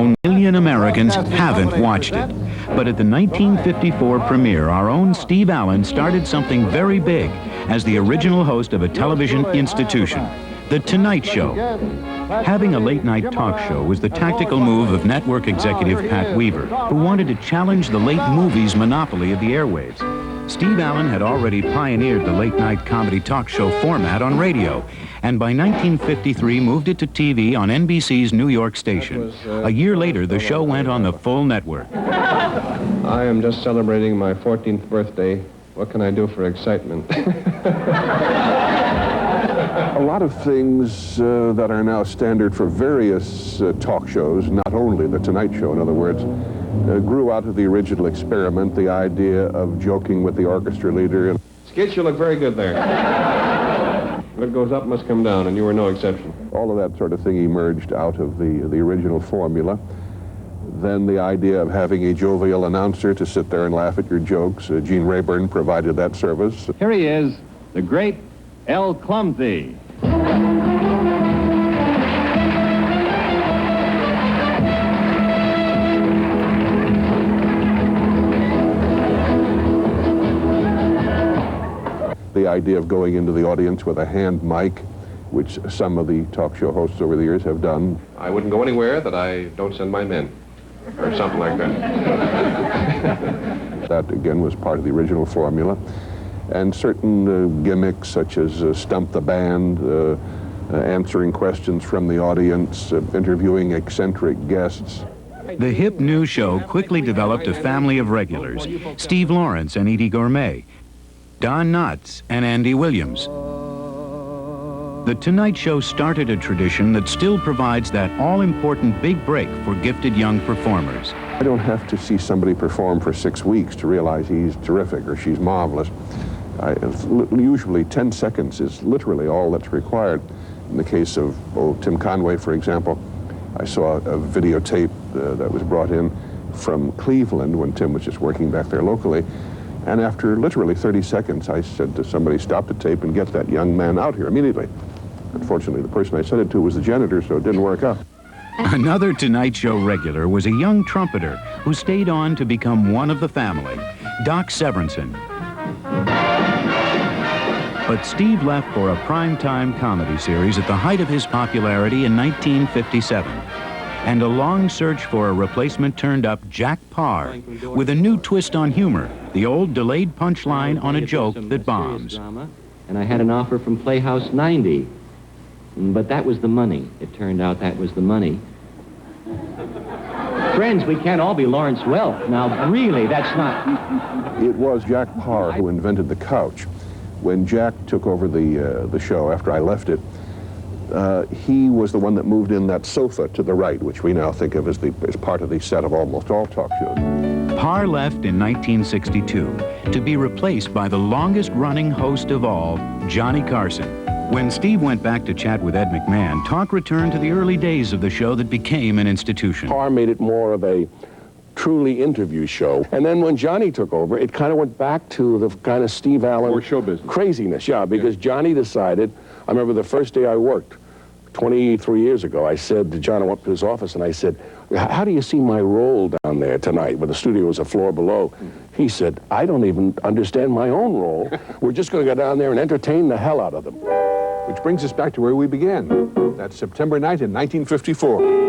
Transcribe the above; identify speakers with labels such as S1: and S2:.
S1: known, million Americans haven't watched it. But at the 1954 premiere, our own Steve Allen started something very big as the original host of a television institution, The Tonight Show. Having a late-night talk show was the tactical move of network executive Pat Weaver, who wanted to challenge the late movies monopoly of the airwaves. Steve Allen had already pioneered the late-night comedy talk show format on radio, and by 1953 moved it to TV on NBC's New York station. A year later, the show went on the full network.
S2: I am just celebrating my 14th birthday. What can I do for excitement?
S3: A lot of things that are now standard for various talk shows, not only The Tonight Show, in other words, grew out of the original experiment, the idea of joking with the orchestra leader.
S2: Skits, you look very good there. What goes up must come down, and you were no exception.
S3: All of that sort of thing emerged out of the original formula. Then the idea of having a jovial announcer to sit there and laugh at your jokes. Gene Rayburn provided that service.
S4: Here he is, the great El Clumsy.
S3: The idea of going into the audience with a hand mic, which some of the talk show hosts over the years have done.
S2: I wouldn't go anywhere that I don't send my men, or something like that.
S3: That, again, was part of the original formula. And certain gimmicks, such as Stump the Band, answering questions from the audience, interviewing eccentric guests.
S1: The hip new show quickly developed a family of regulars: Steve Lawrence and Edie Gourmet, Don Knotts and Andy Williams. The Tonight Show started a tradition that still provides that all-important big break for gifted young performers.
S3: I don't have to see somebody perform for 6 weeks to realize he's terrific or she's marvelous. Usually 10 seconds is literally all that's required. In the case of Tim Conway, for example, I saw a videotape that was brought in from Cleveland when Tim was just working back there locally. And after literally 30 seconds, I said to somebody, stop the tape and get that young man out here immediately. Unfortunately, the person I said it to was the janitor, so it didn't work out.
S1: Another Tonight Show regular was a young trumpeter who stayed on to become one of the family, Doc Severinsen. But Steve left for a primetime comedy series at the height of his popularity in 1957. And a long search for a replacement turned up Jack Paar with a new twist on humor, the old delayed punchline on a joke that bombs.
S5: And I had an offer from Playhouse 90, but that was the money. It turned out that was the money. Friends, we can't all be Lawrence Welk. Now, really, that's not...
S3: It was Jack Paar who invented the couch. When Jack took over the show after I left it, he was the one that moved in that sofa to the right, which we now think of as part of the set of almost all talk shows.
S1: Paar left in 1962 to be replaced by the longest-running host of all, Johnny Carson. When Steve went back to chat with Ed McMahon, talk returned to the early days of the show that became an institution.
S6: Paar made it more of a truly interview show. And then when Johnny took over, it kind of went back to the kind of Steve Allen
S3: More show business.
S6: Craziness, yeah, because Johnny decided, I remember the first day I worked, 23 years ago, I said to John, I went to his office and I said, how do you see my role down there tonight? Where the studio was a floor below. He said, I don't even understand my own role. We're just going to go down there and entertain the hell out of them.
S3: Which brings us back to where we began. That September night in 1954.